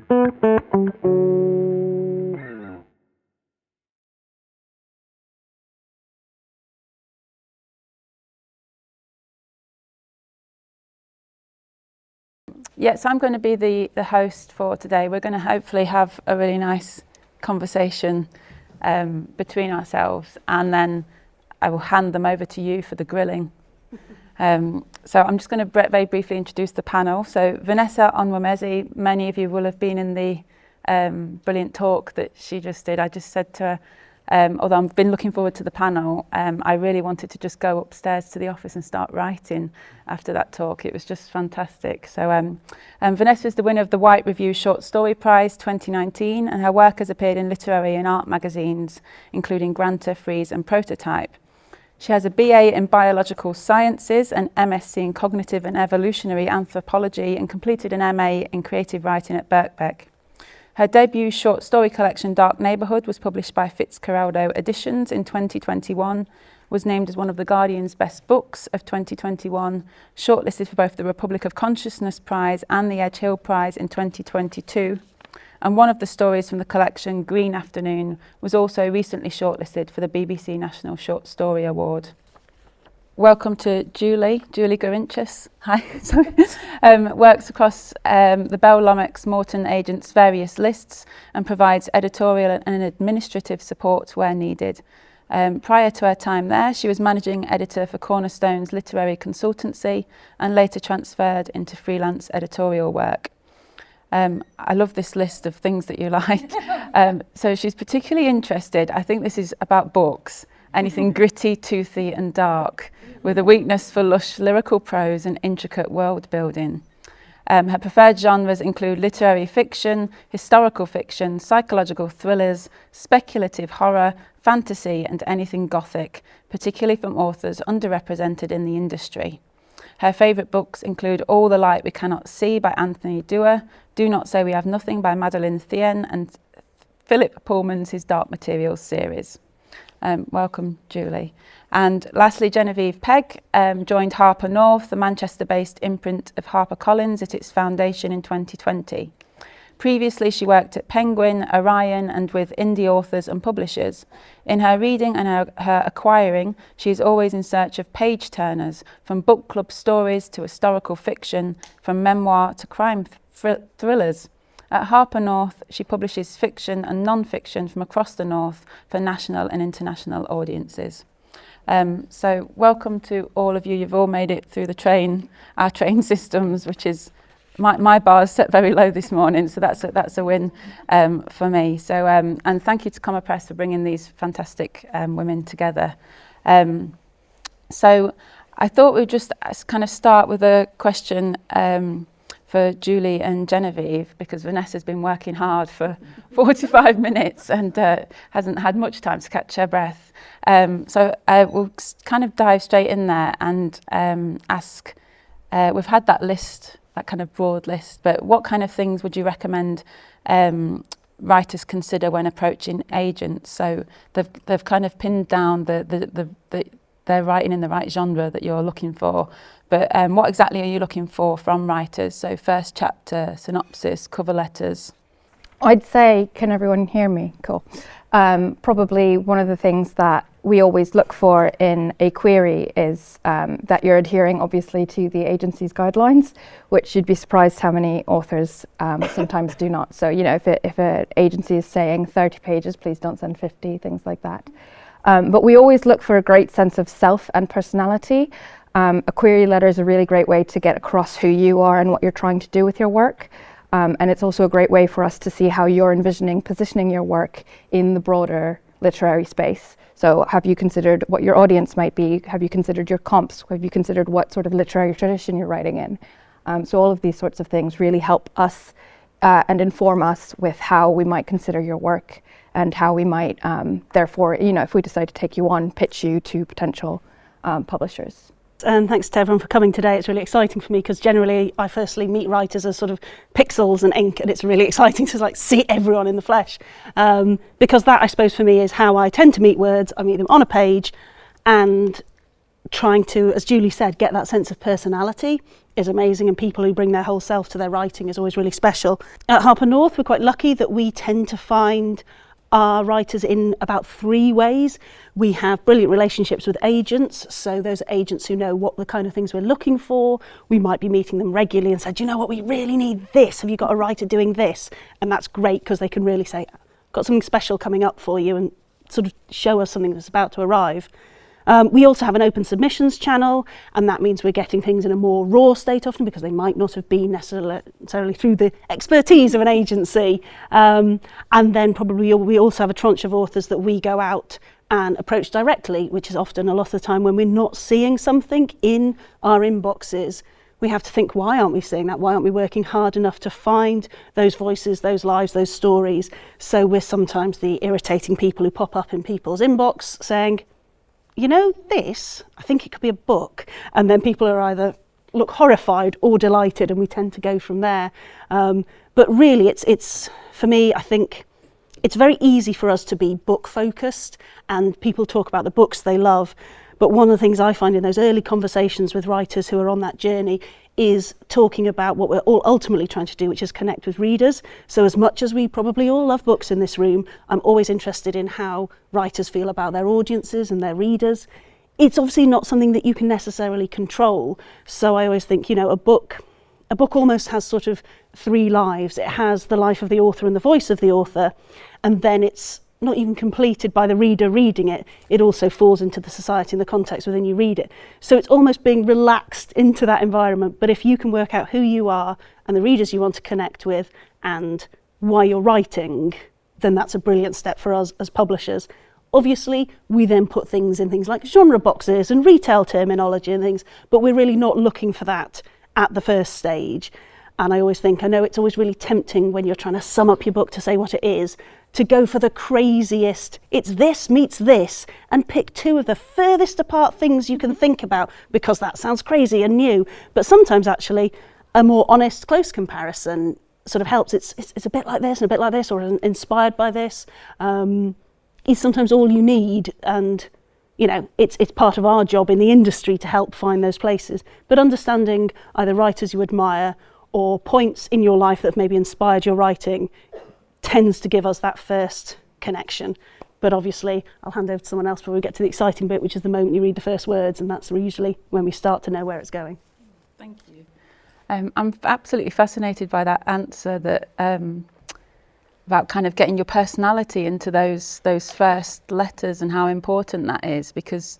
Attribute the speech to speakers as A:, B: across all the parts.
A: Yeah, so I'm going to be the host for today. We're going to hopefully have a really nice conversation between ourselves, and then I will hand them over to you for the grilling. So I'm just going to very briefly introduce the panel. So Vanessa Onwuemezi, many of you will have been in the brilliant talk that she just did. I just said to her, although I've been looking forward to the panel, I really wanted to just go upstairs to the office and start writing after that talk. It was just fantastic. So Vanessa is the winner of the White Review Short Story Prize 2019, and her work has appeared in literary and art magazines, including Granta, Frieze and Prototype. She has a BA in Biological Sciences, an MSc in Cognitive and Evolutionary Anthropology, and completed an MA in Creative Writing at Birkbeck. Her debut short story collection, Dark Neighbourhood, was published by Fitzcarraldo Editions in 2021, was named as one of The Guardian's best books of 2021, shortlisted for both the Republic of Consciousness Prize and the Edge Hill Prize in 2022. And one of the stories from the collection, Green Afternoon, was also recently shortlisted for the BBC National Short Story Award. Welcome to Julie Gourinchas. Hi. Works across the Bell Lomax Morton Agents' various lists and provides editorial and administrative support where needed. Prior to her time there, she was managing editor for Cornerstone's literary consultancy and later transferred into freelance editorial work. I love this list of things that you like. So she's particularly interested, I think this is about books, anything gritty, toothy and dark, with a weakness for lush lyrical prose and intricate world building. Her preferred genres include literary fiction, historical fiction, psychological thrillers, speculative horror, fantasy and anything gothic, particularly from authors underrepresented in the industry. Her favourite books include All the Light We Cannot See by Anthony Dewar, Do Not Say We Have Nothing by Madeleine Thien, and Philip Pullman's His Dark Materials series. Welcome, Julie. And lastly, Genevieve Pegg joined Harper North, the Manchester-based imprint of HarperCollins, at its foundation in 2020. Previously, she worked at Penguin, Orion, and with indie authors and publishers. In her reading and her acquiring, she is always in search of page-turners, from book club stories to historical fiction, from memoir to crime thrillers. At Harper North, she publishes fiction and non-fiction from across the North for national and international audiences. So welcome to all of you. You've all made it through our train systems, which is my bar is set very low this morning, so that's a win for me. So and thank you to Comma Press for bringing these fantastic women together. So I thought we'd just kind of start with a question for Julie and Genevieve, because Vanessa's been working hard for 45 minutes and hasn't had much time to catch her breath. So we'll kind of dive straight in there and ask, we've had that list, that kind of broad list, but what kind of things would you recommend writers consider when approaching agents? So they've kind of pinned down they're writing in the right genre that you're looking for, but what exactly are you looking for from writers? So first chapter, synopsis, cover letters.
B: I'd say, can everyone hear me? Cool. Probably one of the things that we always look for in a query is that you're adhering obviously to the agency's guidelines, which you'd be surprised how many authors sometimes do not. So, you know, if an agency is saying 30 pages, please don't send 50, things like that. But we always look for a great sense of self and personality. A query letter is a really great way to get across who you are and what you're trying to do with your work. And it's also a great way for us to see how you're envisioning positioning your work in the broader literary space. So have you considered what your audience might be? Have you considered your comps? Have you considered what sort of literary tradition you're writing in? So all of these sorts of things really help us and inform us with how we might consider your work and how we might, therefore, you know, if we decide to take you on, pitch you to potential publishers.
C: And thanks to everyone for coming today. It's really exciting for me because generally I firstly meet writers as sort of pixels and ink, and it's really exciting to like see everyone in the flesh, because that, I suppose, for me is how I tend to meet words. I meet them on a page, and trying to, as Julie said, get that sense of personality is amazing, and people who bring their whole self to their writing is always really special. At Harper North, we're quite lucky that we tend to find our writers in about 3 ways. We have brilliant relationships with agents, so those are agents who know what the kind of things we're looking for. We might be meeting them regularly and say, do you know what, we really need this, have you got a writer doing this? And that's great because they can really say, got something special coming up for you, and sort of show us something that's about to arrive. We also have an open submissions channel, and that means we're getting things in a more raw state often because they might not have been necessarily through the expertise of an agency. And then probably we also have a tranche of authors that we go out and approach directly, which is often a lot of the time when we're not seeing something in our inboxes. We have to think, why aren't we seeing that? Why aren't we working hard enough to find those voices, those lives, those stories? So we're sometimes the irritating people who pop up in people's inbox saying, you know, this, I think it could be a book. And then people are either look horrified or delighted, and we tend to go from there. But really, it's for me, I think it's very easy for us to be book focused, and people talk about the books they love. But one of the things I find in those early conversations with writers who are on that journey is talking about what we're all ultimately trying to do, which is connect with readers. So as much as we probably all love books in this room, I'm always interested in how writers feel about their audiences and their readers. It's obviously not something that you can necessarily control. So I always think, you know, a book almost has sort of 3 lives. It has the life of the author and the voice of the author, and then it's not even completed by the reader reading it. It also falls into the society and the context within you read it. So it's almost being relaxed into that environment. But if you can work out who you are and the readers you want to connect with and why you're writing, then that's a brilliant step for us as publishers. Obviously, we then put things in things like genre boxes and retail terminology and things, but we're really not looking for that at the first stage. And I always think, I know it's always really tempting when you're trying to sum up your book to say what it is, to go for the craziest, it's this meets this, and pick 2 of the furthest apart things you can think about, because that sounds crazy and new. But sometimes actually a more honest, close comparison sort of helps. It's a bit like this and a bit like this, or inspired by this, is sometimes all you need. And you know, it's part of our job in the industry to help find those places. But understanding either writers you admire or points in your life that have maybe inspired your writing tends to give us that first connection. But obviously, I'll hand over to someone else before we get to the exciting bit, which is the moment you read the first words, and that's usually when we start to know where it's going.
A: Thank you. I'm absolutely fascinated by that answer, that about kind of getting your personality into those first letters and how important that is, because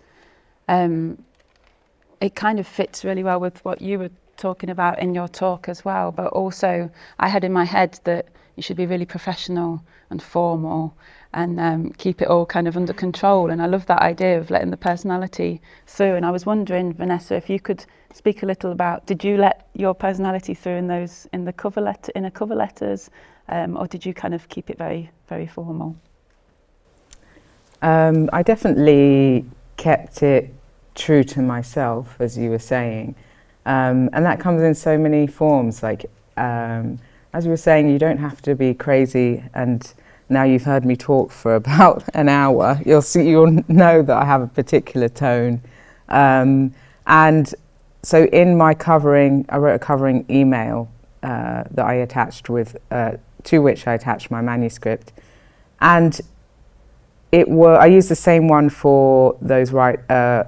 A: it kind of fits really well with what you were talking about in your talk as well. But also, I had in my head that you should be really professional and formal and keep it all kind of under control. And I love that idea of letting the personality through. And I was wondering, Vanessa, if you could speak a little about, did you let your personality through in the cover letters, or did you kind of keep it very, very formal?
D: I definitely kept it true to myself, as you were saying. And that comes in so many forms. Like, as you were saying, you don't have to be crazy, and now you've heard me talk for about an hour, you'll know that I have a particular tone. And so in my covering, I wrote a covering email that I attached with, to which I attached my manuscript. And I used the same one for those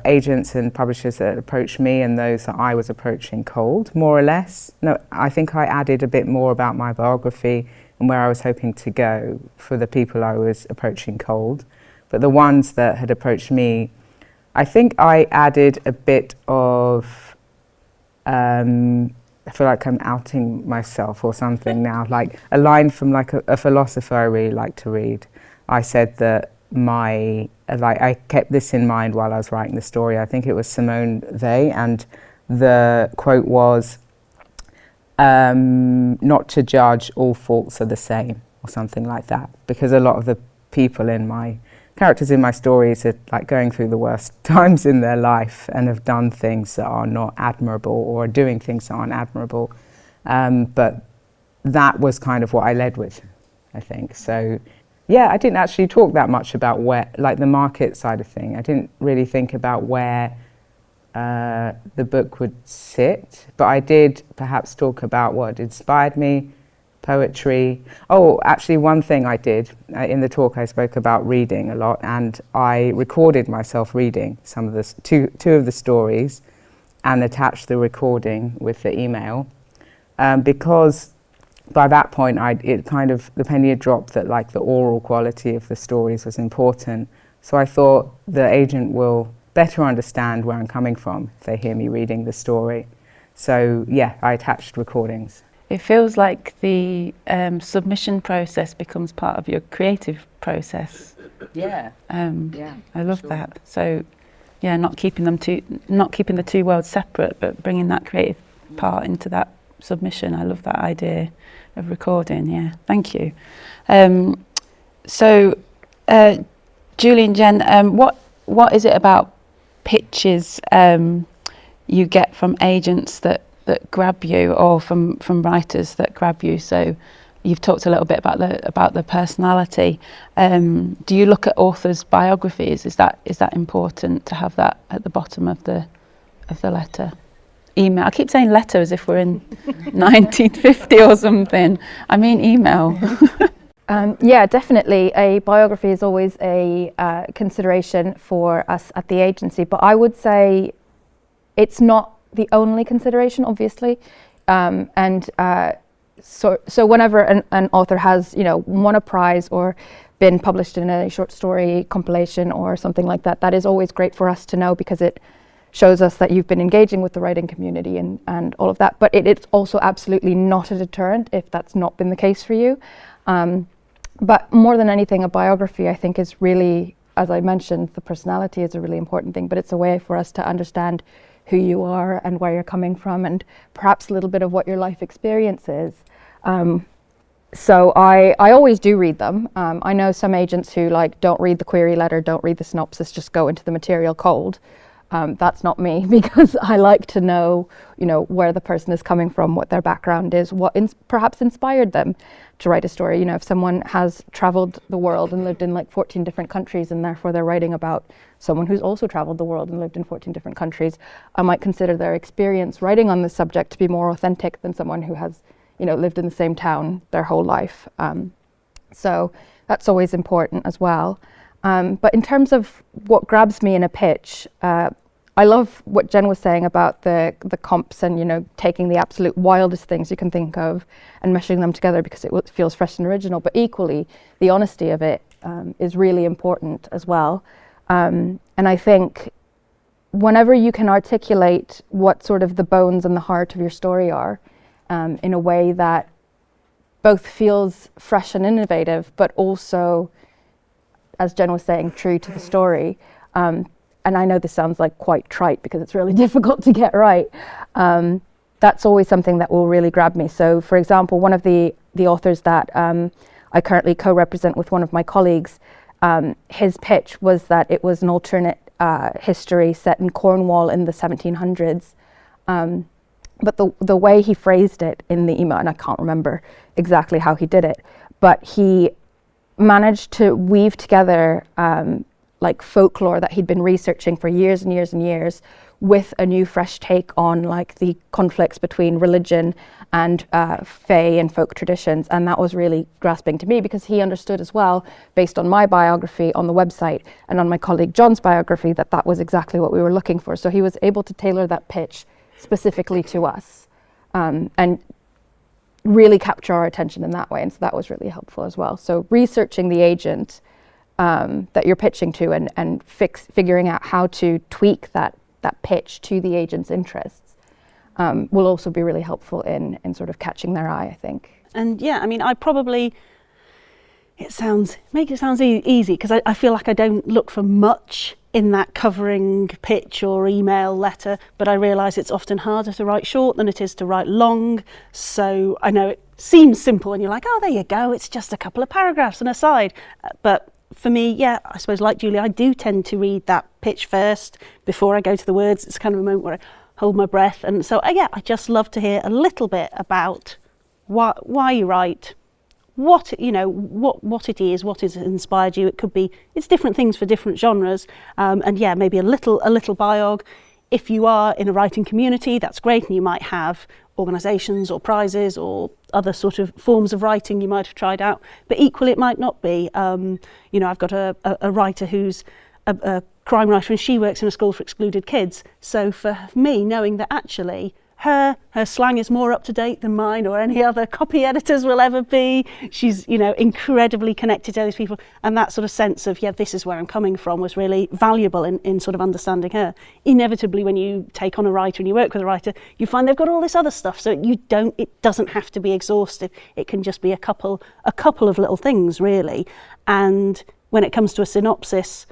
D: agents and publishers that approached me and those that I was approaching cold, more or less. No, I think I added a bit more about my biography and where I was hoping to go for the people I was approaching cold. But the ones that had approached me, I think I added a bit of, I feel like I'm outing myself or something now, like a line from like a philosopher I really like to read. I said that I kept this in mind while I was writing the story. I think it was Simone Weil, and the quote was, not to judge, all faults are the same, or something like that. Because a lot of the characters in my stories are like going through the worst times in their life and have done things that are not admirable, or are doing things that aren't admirable. But that was kind of what I led with, I think. So yeah, I didn't actually talk that much about where, like the market side of thing. I didn't really think about where the book would sit, but I did perhaps talk about what inspired me, poetry. Oh, actually one thing I did, in the talk I spoke about reading a lot, and I recorded myself reading some of the, two of the stories and attached the recording with the email, because by that point the penny had dropped that like the oral quality of the stories was important. So I thought the agent will better understand where I'm coming from if they hear me reading the story. So yeah, I attached recordings.
A: It feels like the submission process becomes part of your creative process.
D: Yeah.
A: Yeah, I love that. So, yeah, not keeping the two worlds separate, but bringing that creative part into that submission. I love that idea of recording. Yeah, thank you. So, Julie and Jen, what is it about pitches you get from agents that grab you, or from writers that grab you? So you've talked a little bit about the personality. Do you look at authors' biographies? Is that important to have that at the bottom of the letter? Email. I keep saying letter as if we're in 1950 or something. I mean email.
B: Yeah, definitely. A biography is always a consideration for us at the agency, but I would say it's not the only consideration, obviously. So whenever an author has, won a prize or been published in a short story compilation or something like that, that is always great for us to know, because it shows us that you've been engaging with the writing community and all of that. But it's also absolutely not a deterrent if that's not been the case for you. But more than anything, a biography, I think, is really, as I mentioned, the personality is a really important thing, but it's a way for us to understand who you are and where you're coming from, and perhaps a little bit of what your life experience is. So I always do read them. I know some agents who don't read the query letter, don't read the synopsis, just go into the material cold. That's not me, because I like to know, where the person is coming from, what their background is, what perhaps inspired them to write a story. If someone has traveled the world and lived in 14 different countries, and therefore they're writing about someone who's also traveled the world and lived in 14 different countries, I might consider their experience writing on this subject to be more authentic than someone who has, lived in the same town their whole life. So that's always important as well. But in terms of what grabs me in a pitch, I love what Jen was saying about the comps and, taking the absolute wildest things you can think of and meshing them together because it feels fresh and original. But equally, the honesty of it is really important as well. And I think whenever you can articulate what sort of the bones and the heart of your story are in a way that both feels fresh and innovative, but also, as Jen was saying, true to the story. And I know this sounds quite trite because it's really difficult to get right. That's always something that will really grab me. So, for example, one of the authors that I currently co-represent with one of my colleagues, his pitch was that it was an alternate history set in Cornwall in the 1700s. But the way he phrased it in the email, and I can't remember exactly how he did it, but he managed to weave together folklore that he'd been researching for years and years and years with a new fresh take on the conflicts between religion and fae and folk traditions. And that was really grasping to me because he understood as well, based on my biography on the website and on my colleague John's biography, that was exactly what we were looking for. So he was able to tailor that pitch specifically to us and really capture our attention in that way. And so that was really helpful as well. So researching the agent that you're pitching to and figuring out how to tweak that pitch to the agent's interests will also be really helpful in sort of catching their eye, I think.
C: And yeah, I mean, I probably, make it sound easy because I feel like I don't look for much in that covering pitch or email letter, but I realise it's often harder to write short than it is to write long. So I know it seems simple and you're like, oh, there you go, it's just a couple of paragraphs and a side. But for me, yeah, I suppose like Julie, I do tend to read that pitch first before I go to the words. It's kind of a moment where I hold my breath. And so, yeah, I just love to hear a little bit about why you write, what it is, what has inspired you. It could be, it's different things for different genres. And yeah, maybe a little biog. if you are in a writing community, that's great, and you might have organisations or prizes or other sort of forms of writing you might have tried out, but equally it might not be. You know, I've got a writer who's a crime writer, and she works in a school for excluded kids. So for me, knowing that actually her slang is more up to date than mine or any other copy editors will ever be. She's, you know, incredibly connected to those people, and that sort of sense of, yeah, this is where I'm coming from was really valuable in sort of understanding her. Inevitably, when you take on a writer and you work with a writer, you find they've got all this other stuff, so it doesn't have to be exhaustive. It can just be a couple of little things, really. And when it comes to a synopsis,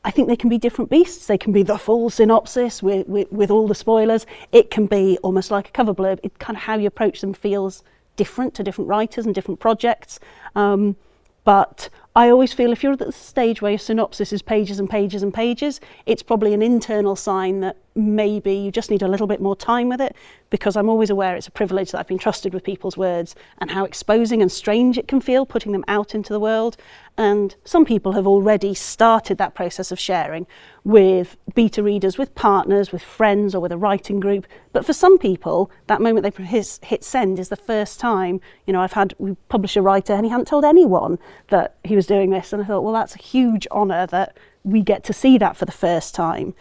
C: I think they can be different beasts. They can be the full synopsis with all the spoilers. It can be almost like a cover blurb. It kind of how you approach them feels different to different writers and different projects. But I always feel if you're at the stage where your synopsis is pages and pages and pages, it's probably an internal sign that maybe you just need a little bit more time with it, because I'm always aware it's a privilege that I've been trusted with people's words and how exposing and strange it can feel putting them out into the world. And some people have already started that process of sharing with beta readers, with partners, with friends, or with a writing group. But for some people, that moment they hit send is the first time. You know, we published a writer and he hadn't told anyone that he was doing this, and I thought, well, that's a huge honour that we get to see that for the first time.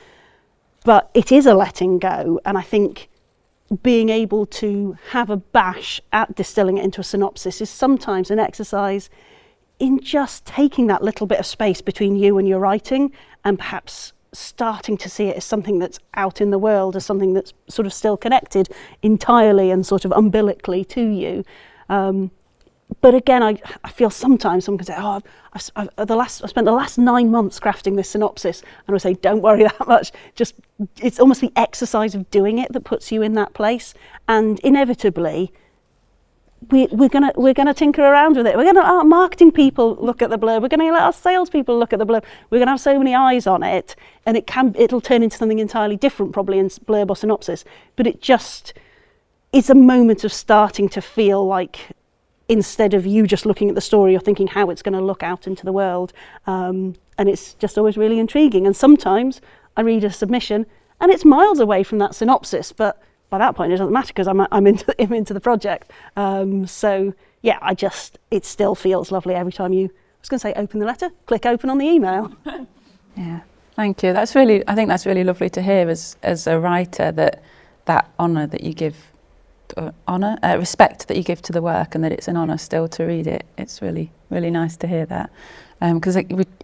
C: But it is a letting go, and I think being able to have a bash at distilling it into a synopsis is sometimes an exercise in just taking that little bit of space between you and your writing, and perhaps starting to see it as something that's out in the world, as something that's sort of still connected entirely and sort of umbilically to you. But again, I feel sometimes someone can say, oh, I spent the last 9 months crafting this synopsis, and I say, don't worry that much. Just, it's almost the exercise of doing it that puts you in that place. And inevitably, we're gonna tinker around with it. We're gonna let our marketing people look at the blurb. We're gonna let our salespeople look at the blurb. We're gonna have so many eyes on it, and it'll turn into something entirely different, probably in blurb or synopsis. But it's a moment of starting to feel like, instead of you just looking at the story, you're thinking how it's going to look out into the world. And it's just always really intriguing. And sometimes I read a submission and it's miles away from that synopsis, but by that point it doesn't matter because I'm into the project. So yeah, it still feels lovely every time I was going to say open the letter, click open on the email.
A: Yeah, thank you. I think that's really lovely to hear as a writer, that honour that you give, respect that you give to the work, and that it's an honour still to read it. It's really, really nice to hear that, because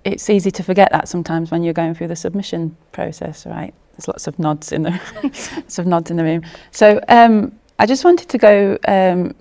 A: it's easy to forget that sometimes when you're going through the submission process, right? There's lots of nods in the room. So I just wanted to go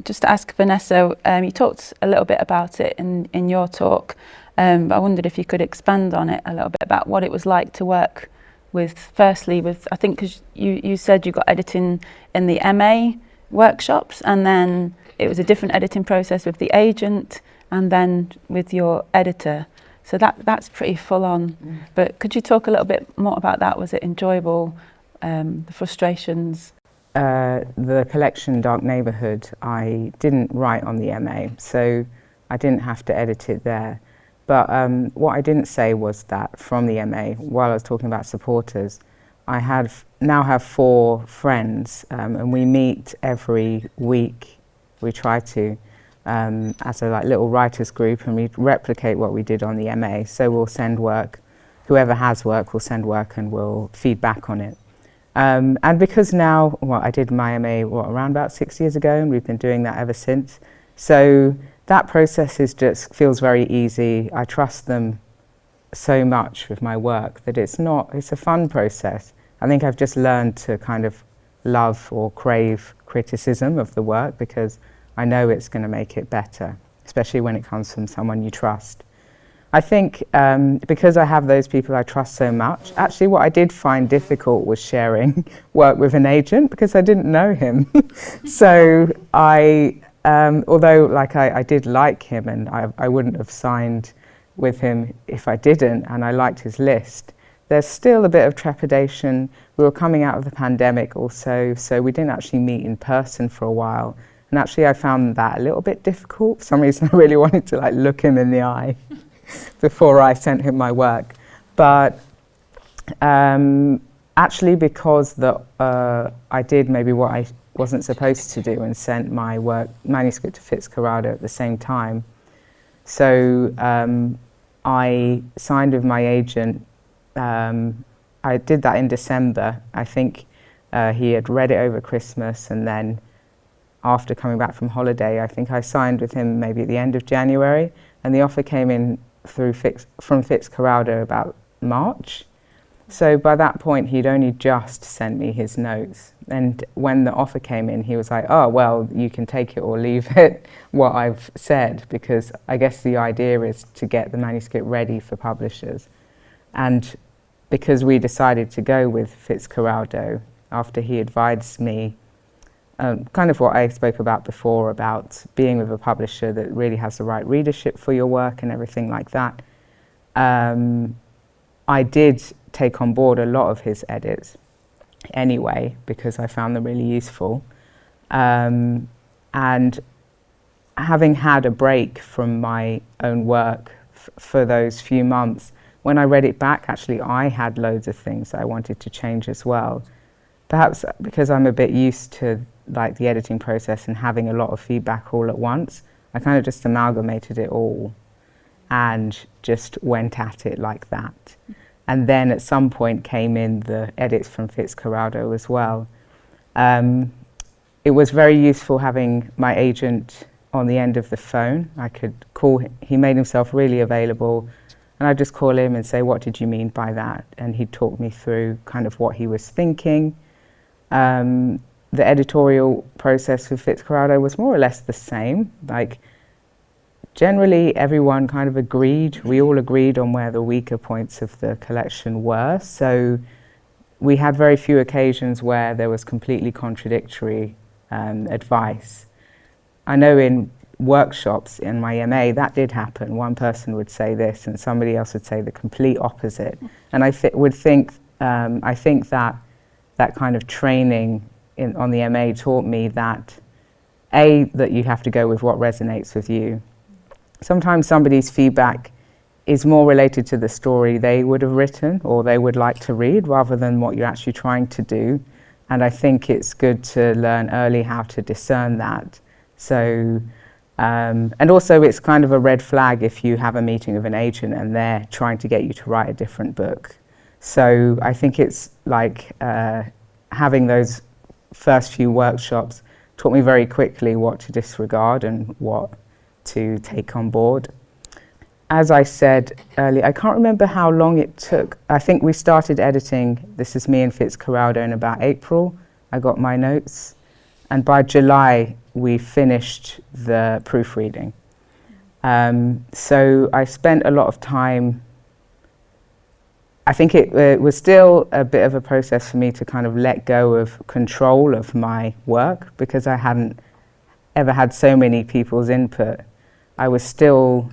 A: just to ask Vanessa. You talked a little bit about it in your talk, but I wondered if you could expand on it a little bit about what it was like to work with. Firstly, I think because you said you got editing in the MA workshops, and then it was a different editing process with the agent, and then with your editor. So that's pretty full on. But could you talk a little bit more about that? Was it enjoyable? The frustrations?
D: The collection Dark Neighbourhood, I didn't write on the MA, so I didn't have to edit it there. But what I didn't say was that from the MA, while I was talking about supporters, I now have 4 friends, and we meet every week. We try to, as a little writers group, and we replicate what we did on the MA. So we'll send work, whoever has work will send work, and we'll feed back on it. And because now, I did my MA around about 6 years ago, and we've been doing that ever since. So that process feels very easy. I trust them so much with my work that it's a fun process. I think I've just learned to kind of love or crave criticism of the work, because I know it's going to make it better, especially when it comes from someone you trust. I think because I have those people I trust so much, actually what I did find difficult was sharing work with an agent, because I didn't know him. So although I did like him, and I wouldn't have signed with him if I didn't, and I liked his list, there's still a bit of trepidation. We were coming out of the pandemic also, so we didn't actually meet in person for a while. And actually I found that a little bit difficult. For some reason I really wanted to look him in the eye before I sent him my work. But, and actually because I did maybe what I wasn't supposed to do and sent my manuscript to Fitzcarraldo at the same time. So I signed with my agent. I did that in December. I think he had read it over Christmas, and then after coming back from holiday, I think I signed with him maybe at the end of January, and the offer came in from Fitzcarraldo about March. So by that point, he'd only just sent me his notes. And when the offer came in, he was like, oh, well, you can take it or leave it, what I've said, because I guess the idea is to get the manuscript ready for publishers. And because we decided to go with Fitzcarraldo, after he advised me, kind of what I spoke about before, about being with a publisher that really has the right readership for your work and everything like that, I did take on board a lot of his edits anyway, because I found them really useful. And having had a break from my own work for those few months, when I read it back, actually I had loads of things that I wanted to change as well. Perhaps because I'm a bit used to like the editing process and having a lot of feedback all at once, I kind of just amalgamated it all and just went at it like that. And then at some point came in the edits from Fitzcarraldo as well. It was very useful having my agent on the end of the phone. I could call him. He made himself really available, and I'd just call him and say, what did you mean by that? And he'd talk me through kind of what he was thinking. The editorial process with Fitzcarraldo was more or less the same. Like, generally, everyone kind of agreed. We all agreed on where the weaker points of the collection were. So we had very few occasions where there was completely contradictory advice. I know in workshops in my MA that did happen. One person would say this and somebody else would say the complete opposite. And I think that kind of training on the MA taught me that that you have to go with what resonates with you. Sometimes somebody's feedback is more related to the story they would have written or they would like to read rather than what you're actually trying to do. And I think it's good to learn early how to discern that. So, and also it's kind of a red flag if you have a meeting with an agent and they're trying to get you to write a different book. So I think it's like having those first few workshops taught me very quickly what to disregard and what to take on board. As I said earlier, I can't remember how long it took. I think we started editing, this is me and Fitzcarraldo, in about April. I got my notes. And by July, we finished the proofreading. So I spent a lot of time. I think it was still a bit of a process for me to kind of let go of control of my work because I hadn't ever had so many people's input. I was still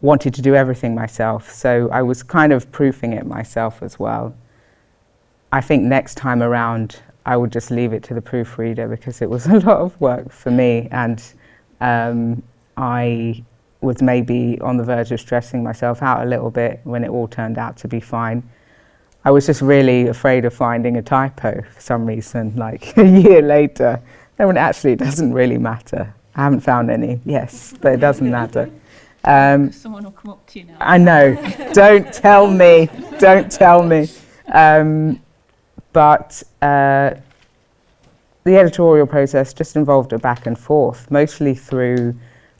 D: wanted to do everything myself, so I was kind of proofing it myself as well. I think next time around I would just leave it to the proofreader because it was a lot of work for me, and I was maybe on the verge of stressing myself out a little bit when it all turned out to be fine. I was just really afraid of finding a typo for some reason, like a year later. And when actually it doesn't really matter. I haven't found any, yes, but it doesn't matter.
A: Someone will come up to you now.
D: I know, don't tell me, don't tell me. But the editorial process just involved a back and forth, mostly through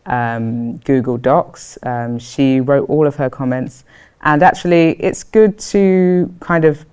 D: Google Docs. She wrote all of her comments, and actually it's good to kind of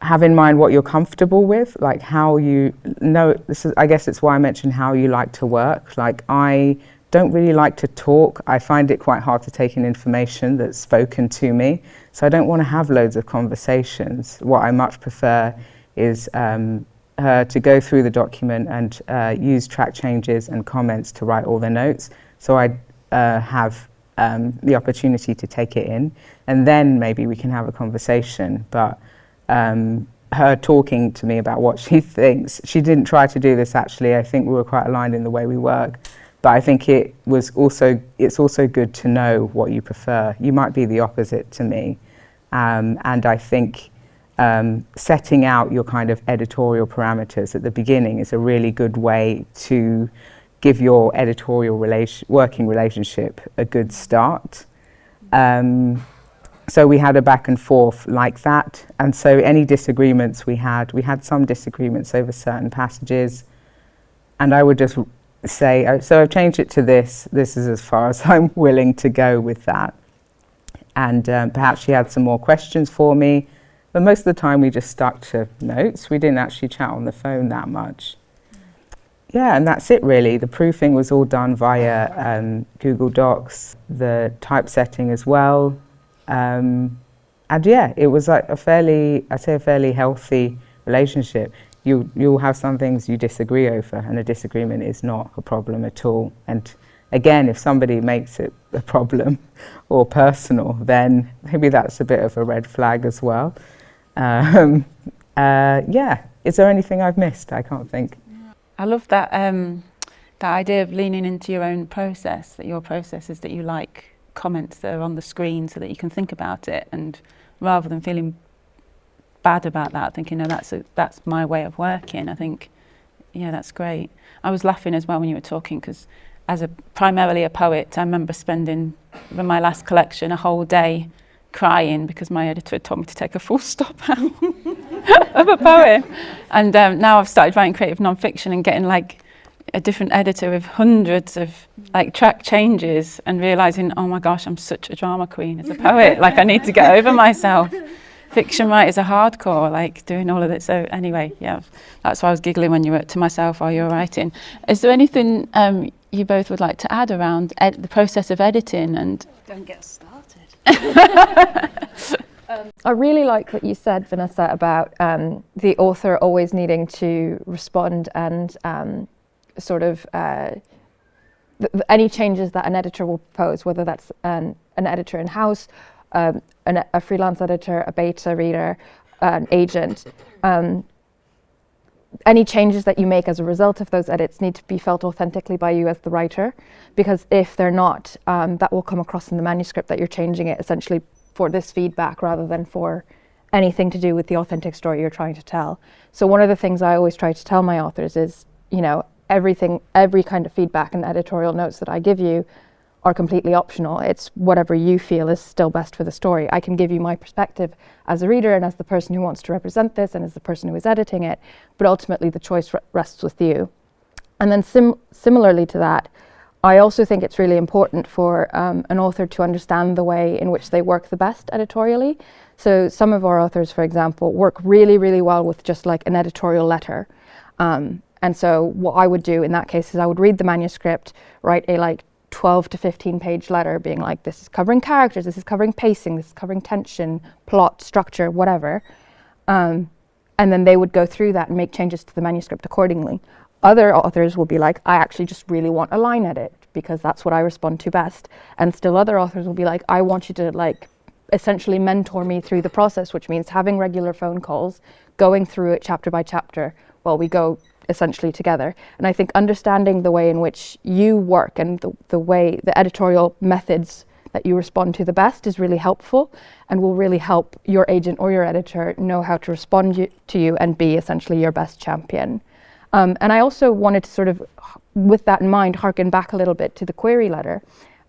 D: have in mind what you're comfortable with, like how you know, I guess it's why I mentioned how you like to work. Like, I don't really like to talk. I find it quite hard to take in information that's spoken to me. So I don't want to have loads of conversations. What I much prefer is her to go through the document and use track changes and comments to write all the notes. So I have the opportunity to take it in, and then maybe we can have a conversation. But her talking to me about what she thinks, she didn't try to do this actually. I think we were quite aligned in the way we work. But I think it's also good to know what you prefer. You might be the opposite to me. And I think setting out your kind of editorial parameters at the beginning is a really good way to give your editorial working relationship a good start. So we had a back and forth like that, and so any disagreements we had some disagreements over certain passages, and I would just say, so I've changed it to this is as far as I'm willing to go with that. And perhaps she had some more questions for me, but most of the time we just stuck to notes. We didn't actually chat on the phone that much. Yeah, and that's it really. The proofing was all done via Google Docs, the typesetting as well. And yeah, it was like a fairly healthy relationship. You'll have some things you disagree over, and a disagreement is not a problem at all. And again, if somebody makes it a problem or personal, then maybe that's a bit of a red flag as well. Yeah, is there anything I've missed? I can't think.
A: I love that that idea of leaning into your own process, that your process is that you like comments that are on the screen so that you can think about it, and rather than feeling bad about that, thinking, no, that's my way of working. I think, yeah, that's great. I was laughing as well when you were talking, because as primarily a poet, I remember spending in my last collection a whole day crying because my editor had told me to take a full stop out of a poem. And now I've started writing creative non-fiction and getting like a different editor with hundreds of like track changes, and realising, oh my gosh, I'm such a drama queen as a poet. Like I need to get over myself. Fiction writers are hardcore, like doing all of it. So anyway, yeah, that's why I was giggling when you were to myself while you were writing. Is there anything you both would like to add around the process of editing? And
C: Don't get us started.
B: I really like what you said, Vanessa, about the author always needing to respond and sort of any changes that an editor will propose, whether that's an editor in-house, a freelance editor, a beta reader, an agent. Any changes that you make as a result of those edits need to be felt authentically by you as the writer, because if they're not, that will come across in the manuscript that you're changing it essentially for this feedback rather than for anything to do with the authentic story you're trying to tell. So one of the things I always try to tell my authors is, you know, every kind of feedback and editorial notes that I give you are completely optional. It's whatever you feel is still best for the story. I can give you my perspective as a reader and as the person who wants to represent this and as the person who is editing it, but ultimately the choice rests with you. And then similarly to that, I also think it's really important for an author to understand the way in which they work the best editorially. So some of our authors, for example, work really, really well with just like an editorial letter. And so what I would do in that case is I would read the manuscript, write a like 12 to 15 page letter being like, this is covering characters, this is covering pacing, this is covering tension, plot, structure, whatever. And then they would go through that and make changes to the manuscript accordingly. Other authors will be like, I actually just really want a line edit because that's what I respond to best. And still other authors will be like, I want you to like essentially mentor me through the process, which means having regular phone calls, going through it chapter by chapter while we go essentially together. And I think understanding the way in which you work and the way, the editorial methods that you respond to the best is really helpful and will really help your agent or your editor know how to respond to you and be essentially your best champion. And I also wanted to sort of, with that in mind, harken back a little bit to the query letter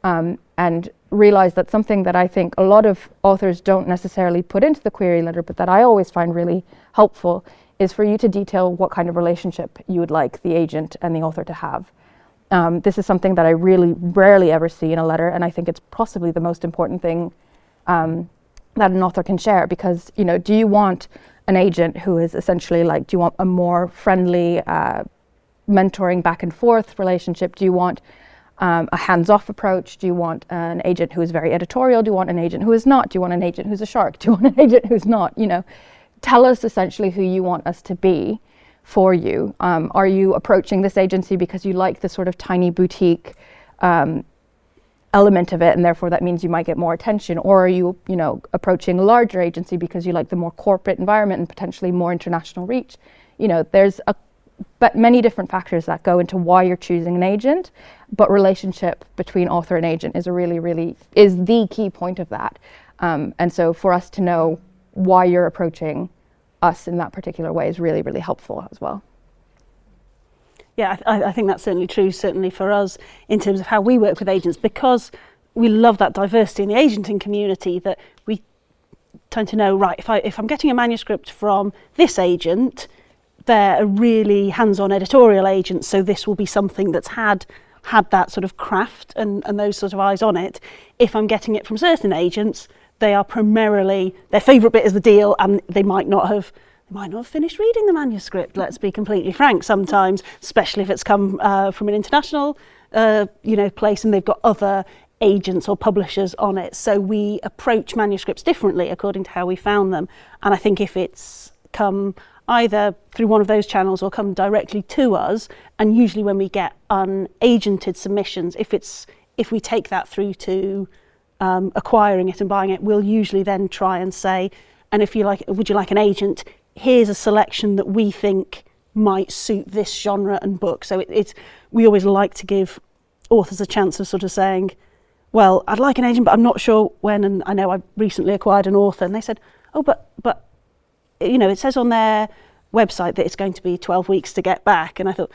B: and realize that something that I think a lot of authors don't necessarily put into the query letter, but that I always find really helpful, is for you to detail what kind of relationship you would like the agent and the author to have. This is something that I really rarely ever see in a letter, and I think it's possibly the most important thing that an author can share, because, you know, do you want an agent who is essentially like, do you want a more friendly mentoring back and forth relationship? Do you want a hands-off approach? Do you want an agent who is very editorial? Do you want an agent who is not? Do you want an agent who's a shark? Do you want an agent who's not? You know, tell us essentially who you want us to be for you. Are you approaching this agency because you like the sort of tiny boutique element of it, and therefore that means you might get more attention? Or are you, you know, approaching a larger agency because you like the more corporate environment and potentially more international reach? You know, there's but many different factors that go into why you're choosing an agent, but relationship between author and agent is the key point of that. And so for us to know why you're approaching us in that particular way is really, really helpful as well.
C: Yeah, I think that's certainly true, certainly for us in terms of how we work with agents, because we love that diversity in the agenting community, that we tend to know, right, if I'm getting a manuscript from this agent, they're a really hands-on editorial agent, so this will be something that's had that sort of craft and those sort of eyes on it. If I'm getting it from certain agents, they are primarily, their favourite bit is the deal, and they might not have finished reading the manuscript, let's be completely frank sometimes, especially if it's come from an international place and they've got other agents or publishers on it. So we approach manuscripts differently according to how we found them. And I think if it's come either through one of those channels or come directly to us, and usually when we get unagented submissions, if we take that through to acquiring it and buying it, we'll usually then try and say, and if you like, would you like an agent? Here's a selection that we think might suit this genre and book. So we always like to give authors a chance of sort of saying, well, I'd like an agent, but I'm not sure when. And I know I recently acquired an author, and they said, oh, but it says on their website that it's going to be 12 weeks to get back. And I thought,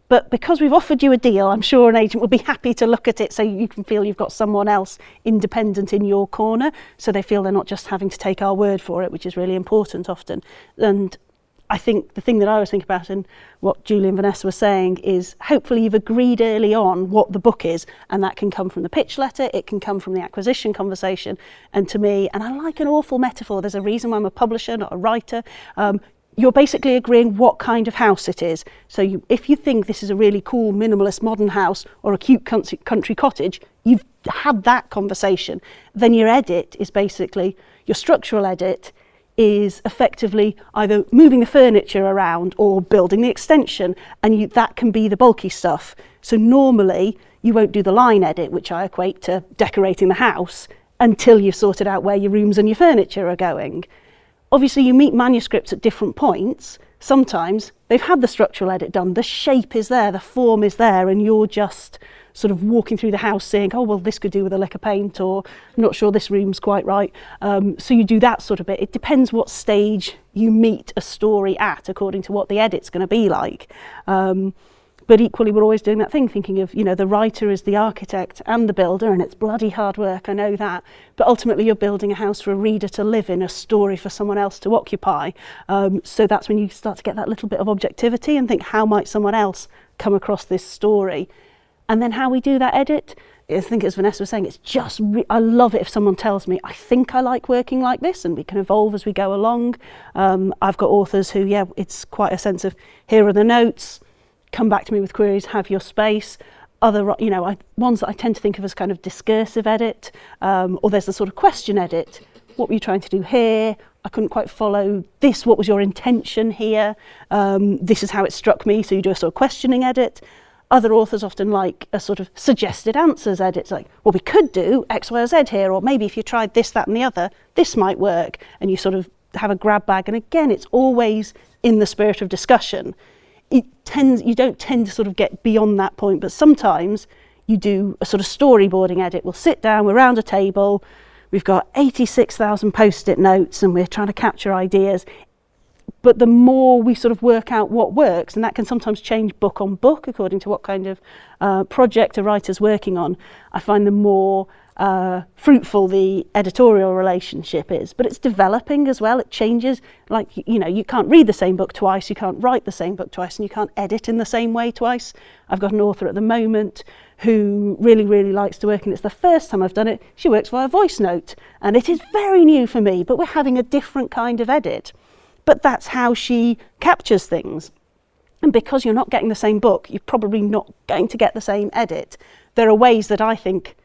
C: but because we've offered you a deal, I'm sure an agent will be happy to look at it so you can feel you've got someone else independent in your corner, so they feel they're not just having to take our word for it, which is really important often. And I think the thing that I always think about, and what Julie and Vanessa were saying, is hopefully you've agreed early on what the book is, and that can come from the pitch letter, it can come from the acquisition conversation. And to me, and I like an awful metaphor, there's a reason why I'm a publisher, not a writer, you're basically agreeing what kind of house it is. So if you think this is a really cool, minimalist, modern house or a cute country cottage, you've had that conversation. Then your edit is basically, your structural edit is effectively either moving the furniture around or building the extension, and that can be the bulky stuff. So normally you won't do the line edit, which I equate to decorating the house, until you've sorted out where your rooms and your furniture are going. Obviously, you meet manuscripts at different points. Sometimes they've had the structural edit done, the shape is there, the form is there, and you're just sort of walking through the house saying, oh, well, this could do with a lick of paint, or I'm not sure this room's quite right. So you do that sort of bit. It depends what stage you meet a story at, according to what the edit's going to be like. But equally, we're always doing that thing, thinking of, the writer is the architect and the builder, and it's bloody hard work, I know that. But ultimately, you're building a house for a reader to live in, a story for someone else to occupy. So that's when you start to get that little bit of objectivity and think, how might someone else come across this story? And then how we do that edit, I think as Vanessa was saying, it's just, I love it if someone tells me, I think I like working like this, and we can evolve as we go along. I've got authors who, it's quite a sense of, here are the notes, come back to me with queries, have your space. Other, ones that I tend to think of as kind of discursive edit, or there's the sort of question edit. What were you trying to do here? I couldn't quite follow this. What was your intention here? This is how it struck me. So you do a sort of questioning edit. Other authors often like a sort of suggested answers edit. It's like, well, we could do X, Y, or Z here, or maybe if you tried this, that, and the other, this might work. And you sort of have a grab bag. And again, it's always in the spirit of discussion. You don't tend to sort of get beyond that point, but sometimes you do a sort of storyboarding edit. We'll sit down, we're around a table, we've got 86,000 post-it notes, and we're trying to capture ideas. But the more we sort of work out what works, and that can sometimes change book on book according to what kind of project a writer's working on, I find the more fruitful the editorial relationship is. But it's developing as well. It changes. Like, you can't read the same book twice, you can't write the same book twice, and you can't edit in the same way twice. I've got an author at the moment who really, really likes to work, and it's the first time I've done it. She works via voice note, and it is very new for me, but we're having a different kind of edit. But that's how she captures things. And because you're not getting the same book, you're probably not going to get the same edit. There are ways that I think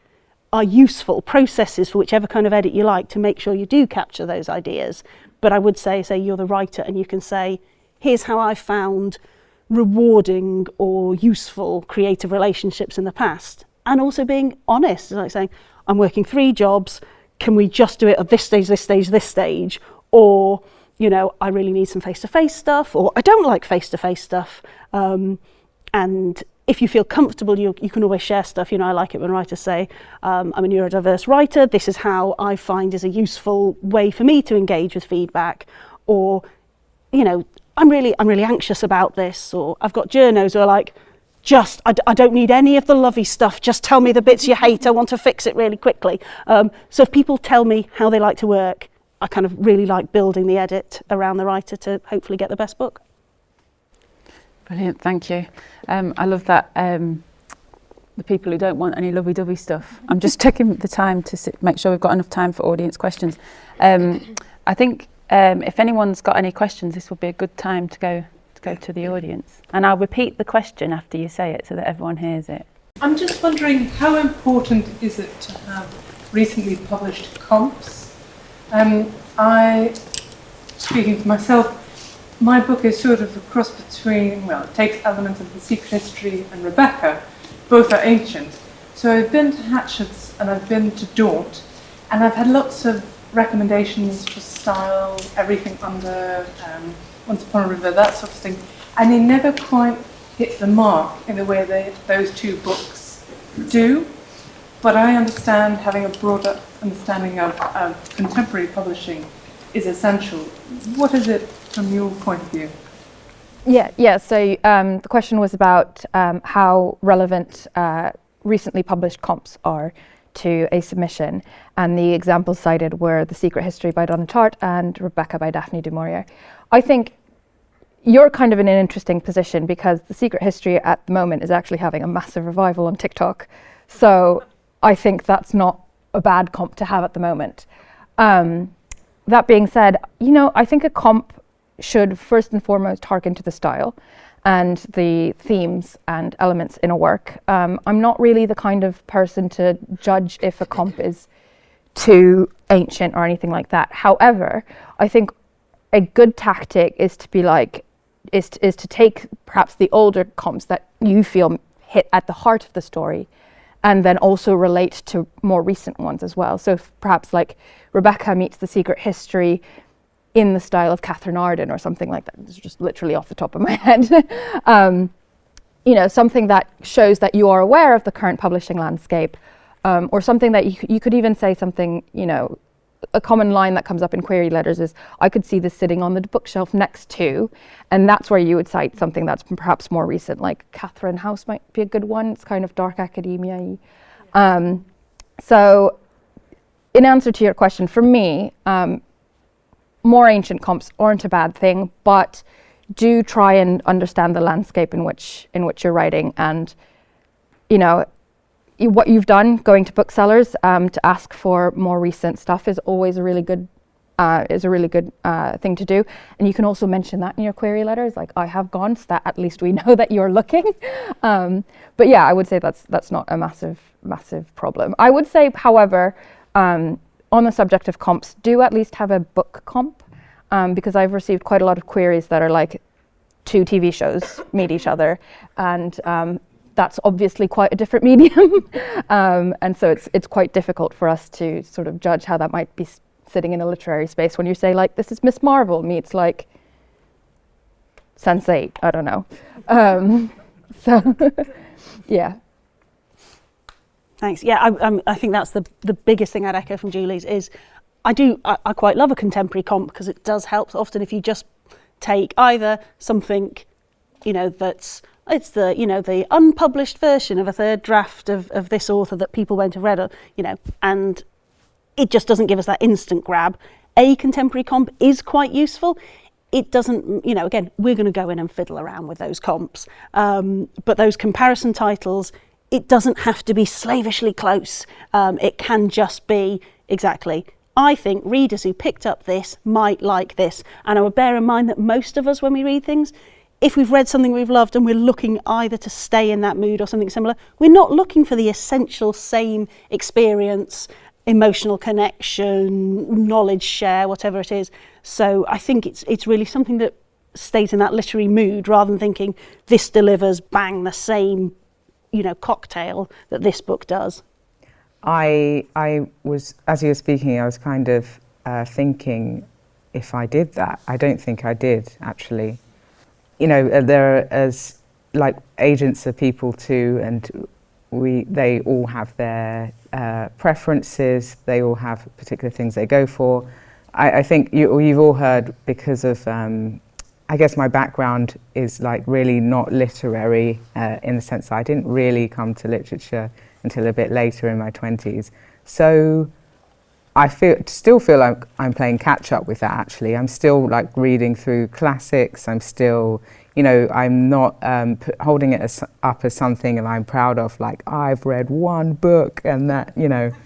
C: are useful processes for whichever kind of edit you like to make sure you do capture those ideas. But I would say you're the writer and you can say, here's how I found rewarding or useful creative relationships in the past. And also being honest, like saying, I'm working 3 jobs, can we just do it at this stage, this stage, this stage? Or, I really need some face-to-face stuff, or I don't like face-to-face stuff. And if you feel comfortable, you can always share stuff. You know, I like it when writers say, I'm a neurodiverse writer, this is how I find is a useful way for me to engage with feedback. Or, you know, I'm really anxious about this. Or I've got journos who are like, I don't need any of the lovey stuff, just tell me the bits you hate, I want to fix it really quickly. So if people tell me how they like to work, I kind of really like building the edit around the writer to hopefully get the best book.
A: Brilliant, thank you. I love that, the people who don't want any lovey-dovey stuff. I'm just taking the time to make sure we've got enough time for audience questions. I think if anyone's got any questions, this will be a good time to go to the audience. And I'll repeat the question after you say it so that everyone hears it.
E: I'm just wondering, how important is it to have recently published comps? Speaking for myself, my book is sort of a cross between, well, it takes elements of The Secret History and Rebecca. Both are ancient. So I've been to Hatchett's and I've been to Daunt, and I've had lots of recommendations for style, everything under Once Upon a River, that sort of thing. And they never quite hit the mark in the way that those two books do. But I understand having a broader understanding of contemporary publishing is essential. What is it from your point of view?
B: Yeah. So the question was about how relevant recently published comps are to a submission, and the examples cited were The Secret History by Donna Tartt and Rebecca by Daphne du Maurier. I think you're kind of in an interesting position because The Secret History at the moment is actually having a massive revival on TikTok. So I think that's not a bad comp to have at the moment. That being said, you know, I think a comp should first and foremost harken to the style and the themes and elements in a work. I'm not really the kind of person to judge if a comp is too ancient or anything like that. However, I think a good tactic is to be like, is to take perhaps the older comps that you feel hit at the heart of the story, and then also relate to more recent ones as well. So perhaps like Rebecca meets The Secret History in the style of Catherine Arden or something like that. It's just literally off the top of my head. You know, something that shows that you are aware of the current publishing landscape, or something that you could even say something, you know, a common line that comes up in query letters is, I could see this sitting on the bookshelf next to, and that's where you would cite something that's perhaps more recent, like Catherine House might be a good one. It's kind of dark academia-y. Yeah. So in answer to your question, for me, more ancient comps aren't a bad thing, but do try and understand the landscape in which you're writing, and you know, what you've done, going to booksellers to ask for more recent stuff, is always a really good thing to do. And you can also mention that in your query letters, like, I have gone, so that at least we know that you're looking. But yeah, I would say that's not a massive problem. I would say, however, on the subject of comps, do at least have a book comp, because I've received quite a lot of queries that are like, two TV shows meet each other, and that's obviously quite a different medium. And so it's quite difficult for us to sort of judge how that might be sitting in a literary space when you say, like, this is Miss Marvel meets like Sense8, I don't know. So yeah.
C: Thanks. Yeah, I think that's the biggest thing I'd echo from Julie's is I quite love a contemporary comp, because it does help. Often if you just take either something, you know, it's the unpublished version of a third draft of this author that people won't have read, or, you know, and it just doesn't give us that instant grab. A contemporary comp is quite useful. It doesn't, you know, again, we're going to go in and fiddle around with those comps, but those comparison titles, it doesn't have to be slavishly close. It can just be exactly, I think readers who picked up this might like this. And I would bear in mind that most of us, when we read things, if we've read something we've loved and we're looking either to stay in that mood or something similar, we're not looking for the essential same experience, emotional connection, knowledge share, whatever it is. So I think it's really something that stays in that literary mood, rather than thinking this delivers bang the same, you know, cocktail that this book does.
D: I was, as you were speaking, I was kind of thinking if I did that. I don't think I did, actually. You know, there are, as like agents are people too, and they all have their preferences, they all have particular things they go for. I think you've all heard, because of I guess my background is like really not literary in the sense that I didn't really come to literature until a bit later in my 20s. So I still feel like I'm playing catch up with that actually. I'm still like reading through classics. I'm still, I'm not holding it up as something that I'm proud of, like I've read one book and that,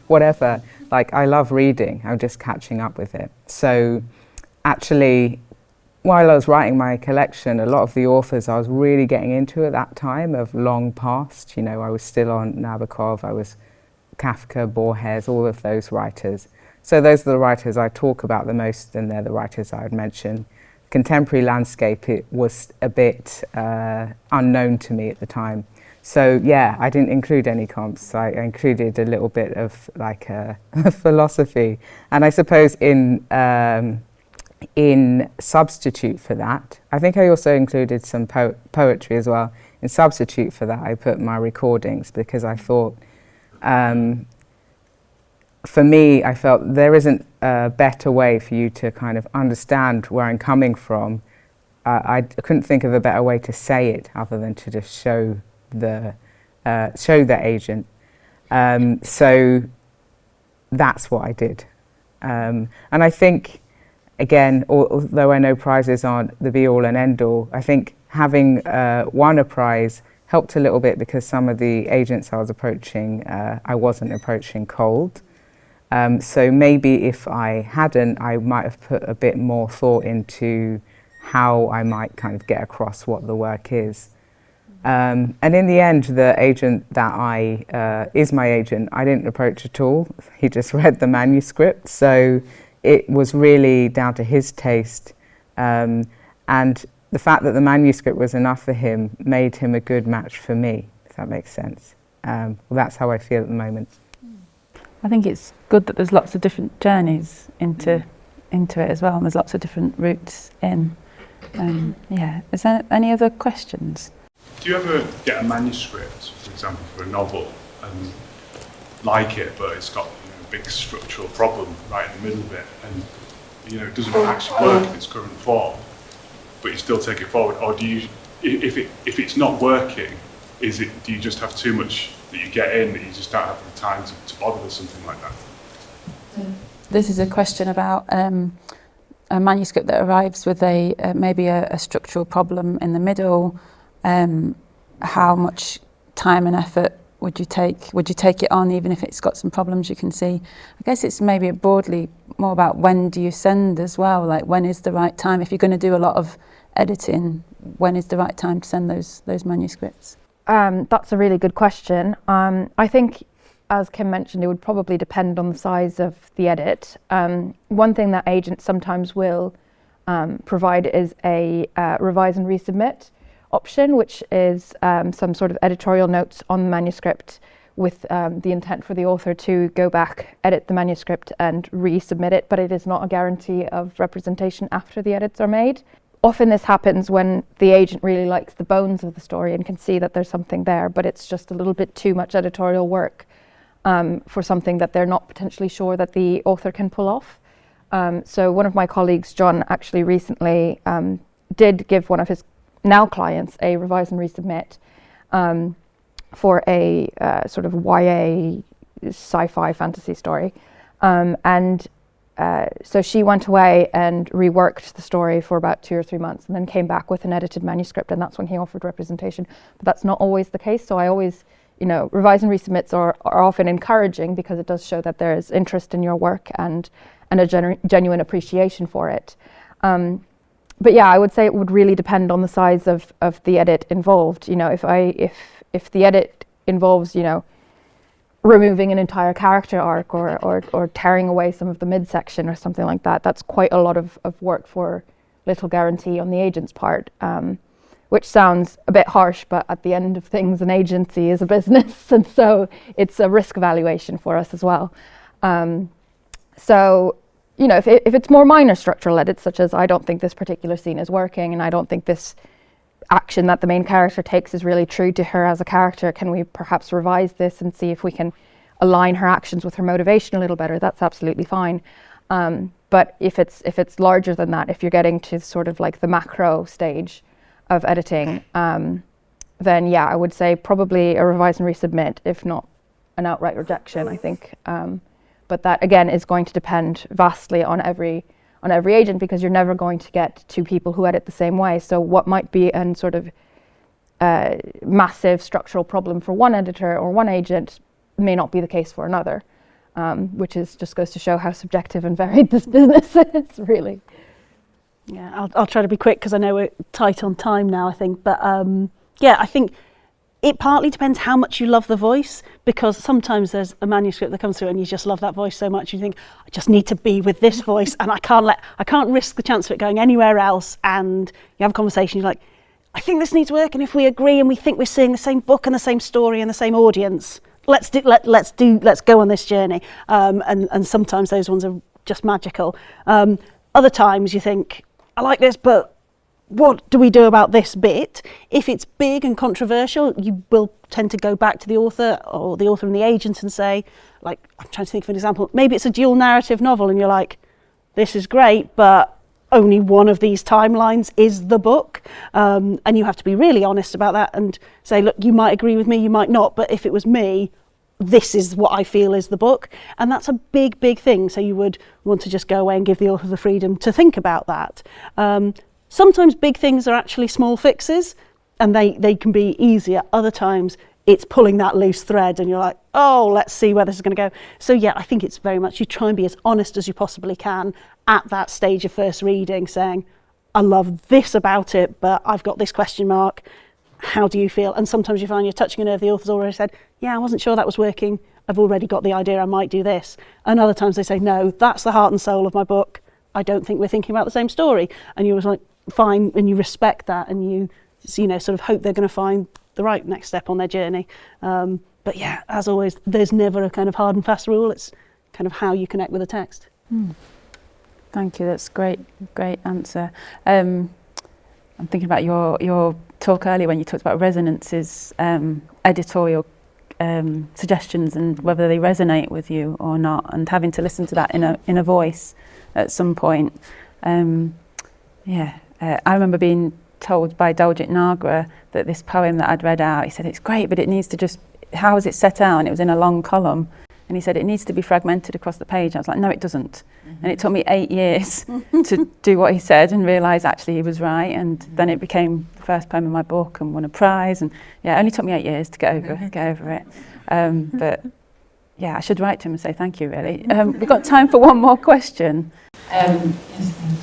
D: whatever. Like I love reading, I'm just catching up with it. So actually, while I was writing my collection, a lot of the authors I was really getting into at that time have long passed. I was still on Nabokov, I was Kafka, Borges, all of those writers. So those are the writers I talk about the most, and they're the writers I would mention. Contemporary landscape, it was a bit unknown to me at the time. So yeah, I didn't include any comps. I included a little bit of like philosophy. And I suppose in substitute for that, I think I also included some poetry as well. In substitute for that, I put my recordings, because I thought, for me, I felt there isn't a better way for you to kind of understand where I'm coming from. I couldn't think of a better way to say it other than to just show the agent. So that's what I did. And I think, again, although I know prizes aren't the be-all and end-all, I think having won a prize helped a little bit, because some of the agents I was approaching, I wasn't approaching cold. So maybe if I hadn't, I might have put a bit more thought into how I might kind of get across what the work is. And in the end, the agent that is my agent, I didn't approach at all. He just read the manuscript. So it was really down to his taste. And the fact that the manuscript was enough for him made him a good match for me, if that makes sense. Well, that's how I feel at the moment.
A: I think it's good that there's lots of different journeys into it as well, and there's lots of different routes in. Yeah. Is there any other questions?
F: Do you ever get a manuscript, for example, for a novel, and like it, but it's got a big structural problem right in the middle of it, and it doesn't actually work in its current form, but you still take it forward? Or do you, if it's not working, do you just have too much that you get in that you just don't have the time to bother with something like that?
A: This is a question about a manuscript that arrives with maybe a structural problem in the middle. How much time and effort would you take it on, even if it's got some problems you can see? I guess it's maybe broadly more about when do you send as well, like when is the right time? If you're going to do a lot of editing, when is the right time to send those manuscripts?
B: That's a really good question. I think, as Kim mentioned, it would probably depend on the size of the edit. One thing that agents sometimes will provide is a revise and resubmit option, which is some sort of editorial notes on the manuscript with the intent for the author to go back, edit the manuscript and resubmit it, but it is not a guarantee of representation after the edits are made. Often this happens when the agent really likes the bones of the story and can see that there's something there, but it's just a little bit too much editorial work for something that they're not potentially sure that the author can pull off. So one of my colleagues, John, actually recently did give one of his now clients a revise and resubmit for a sort of YA sci-fi fantasy story. So she went away and reworked the story for about 2 or 3 months and then came back with an edited manuscript, and that's when he offered representation. But that's not always the case. So I always, revise and resubmits are often encouraging, because it does show that there is interest in your work and a genuine appreciation for it. But yeah, I would say it would really depend on the size of the edit involved. If the edit involves, removing an entire character arc or tearing away some of the midsection or something like that, that's quite a lot of work for little guarantee on the agent's part, which sounds a bit harsh, but at the end of things, an agency is a business, and so it's a risk evaluation for us as well. So, if it's more minor structural edits, such as I don't think this particular scene is working and I don't think this action that the main character takes is really true to her as a character. Can we perhaps revise this and see if we can align her actions with her motivation a little better? That's absolutely fine. But if it's larger than that, if you're getting to sort of like the macro stage of editing, then yeah, I would say probably a revise and resubmit, if not an outright rejection, I think. But that again is going to depend vastly on every agent, because you're never going to get two people who edit the same way. So what might be an sort of massive structural problem for one editor or one agent may not be the case for another, which is just goes to show how subjective and varied this business is, really.
C: Yeah, I'll try to be quick because I know we're tight on time now, I think. But yeah, I think it partly depends how much you love the voice, because sometimes there's a manuscript that comes through and you just love that voice so much you think, I just need to be with this voice and I can't risk the chance of it going anywhere else. And you have a conversation, you're like, I think this needs work, and if we agree and we think we're seeing the same book and the same story and the same audience, let's go on this journey. And sometimes those ones are just magical. Other times you think, I like this, but what do we do about this bit? If it's big and controversial, you will tend to go back to the author or the author and the agent and say, like, I'm trying to think of an example. Maybe it's a dual narrative novel and you're like, this is great, but only one of these timelines is the book. And you have to be really honest about that and say, look, you might agree with me, you might not, but if it was me, this is what I feel is the book. And that's a big, big thing. So you would want to just go away and give the author the freedom to think about that. Sometimes big things are actually small fixes and they can be easier. Other times it's pulling that loose thread and you're like, oh, let's see where this is going to go. So yeah, I think it's very much, you try and be as honest as you possibly can at that stage of first reading, saying, I love this about it, but I've got this question mark. How do you feel? And sometimes you find you're touching a nerve. The author's already said, yeah, I wasn't sure that was working. I've already got the idea I might do this. And other times they say, no, that's the heart and soul of my book. I don't think we're thinking about the same story. And you're like, fine, and you respect that, and you know, sort of hope they're going to find the right next step on their journey. But yeah, as always, there's never a kind of hard and fast rule. It's kind of how you connect with the text.
A: Thank you. That's great answer. I'm thinking about your talk earlier when you talked about resonances, editorial suggestions, and whether they resonate with you or not, and having to listen to that in a voice at some point. I remember being told by Daljit Nagra that this poem that I'd read out, he said, it's great, but it needs to just, how is it set out? And it was in a long column. And he said, it needs to be fragmented across the page. I was like, no, it doesn't. And it took me 8 years to do what he said and realise actually he was right. And then it became the first poem in my book and won a prize. And yeah, it only took me 8 years to get over it. But yeah, I should write to him and say thank you, really. We've got time for one more question.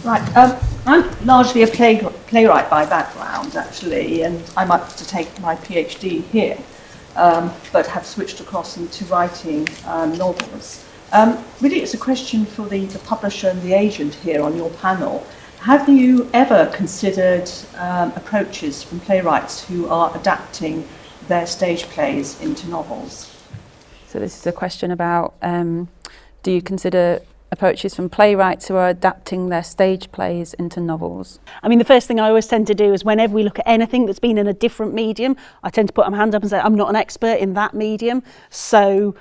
G: Right. I'm largely a playwright by background, actually, and I'm up to take my PhD here, but have switched across into writing novels. Really, it's a question for the publisher and the agent here on your panel. Have you ever considered approaches from playwrights who are adapting their stage plays into novels?
A: So this is a question about, do you consider approaches from playwrights who are adapting their stage plays into novels?
C: I mean, the first thing I always tend to do is whenever we look at anything that's been in a different medium, I tend to put my hand up and say, I'm not an expert in that medium. So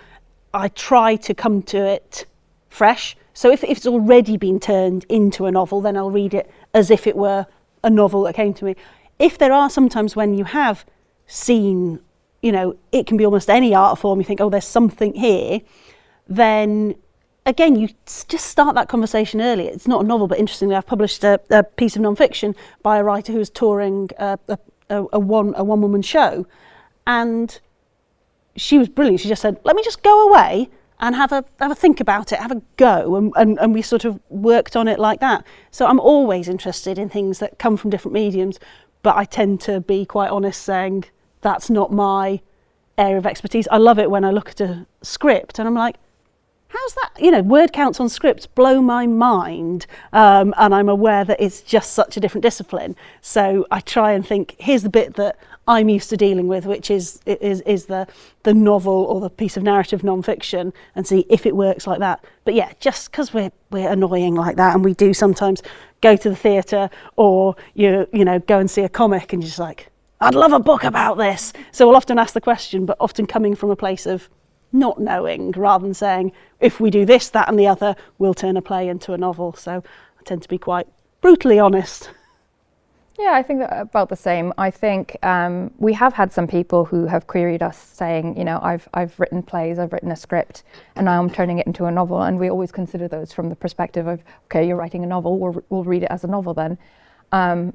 C: I try to come to it fresh. So if it's already been turned into a novel, then I'll read it as if it were a novel that came to me. If there are sometimes when you have seen, you know, it can be almost any art form, you think, oh, there's something here, then again, you just start that conversation early. It's not a novel, but interestingly, I've published a piece of non-fiction by a writer who's touring a one-woman show. And she was brilliant. She just said, let me just go away and have a think about it, have a go. And we sort of worked on it like that. So I'm always interested in things that come from different mediums, but I tend to be quite honest saying that's not my area of expertise. I love it when I look at a script and I'm like, how's that? You know, word counts on scripts blow my mind, and I'm aware that it's just such a different discipline. So I try and think, here's the bit that I'm used to dealing with, which is the novel or the piece of narrative non-fiction, and see if it works like that. But yeah, just because we're annoying like that, and we do sometimes go to the theatre, or you know, go and see a comic and you're just like, I'd love a book about this. So we'll often ask the question, but often coming from a place of not knowing, rather than saying, if we do this, that and the other, we'll turn a play into a novel. So I tend to be quite brutally honest.
B: Yeah, I think that about the same. I think we have had some people who have queried us saying, you know, I've written plays, I've written a script, and now I'm turning it into a novel. And we always consider those from the perspective of, okay, you're writing a novel, we'll read it as a novel then.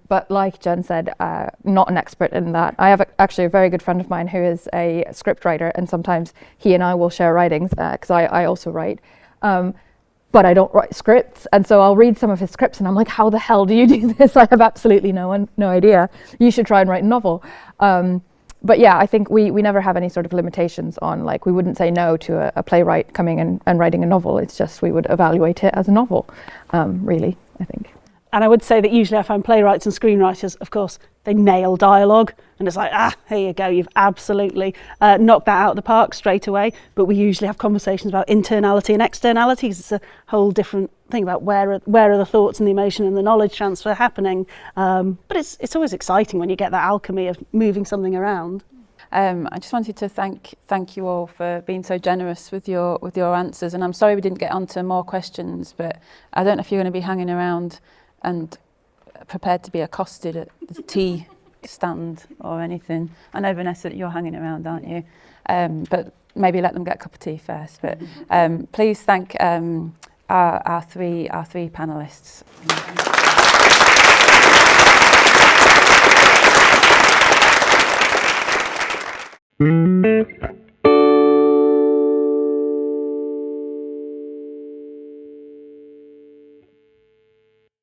B: But like Jen said, not an expert in that. I have actually a very good friend of mine who is a script writer, and sometimes he and I will share writings because I also write. But I don't write scripts, and so I'll read some of his scripts and I'm like, how the hell do you do this? I have absolutely no idea. You should try and write a novel. But yeah, I think we never have any sort of limitations on, like, we wouldn't say no to a playwright coming in and writing a novel. It's just we would evaluate it as a novel, really, I think.
C: And I would say that usually I find playwrights and screenwriters, of course, they nail dialogue, and it's like, here you go, you've absolutely knocked that out of the park straight away. But we usually have conversations about internality and externalities. It's a whole different thing about where are the thoughts and the emotion and the knowledge transfer happening. But it's always exciting when you get that alchemy of moving something around.
A: I just wanted to thank you all for being so generous with your answers, and I'm sorry we didn't get onto more questions, but I don't know if you're going to be hanging around and prepared to be accosted at the tea stand or anything. I know, Vanessa, that you're hanging around, aren't you? But maybe let them get a cup of tea first. But please thank our three panelists.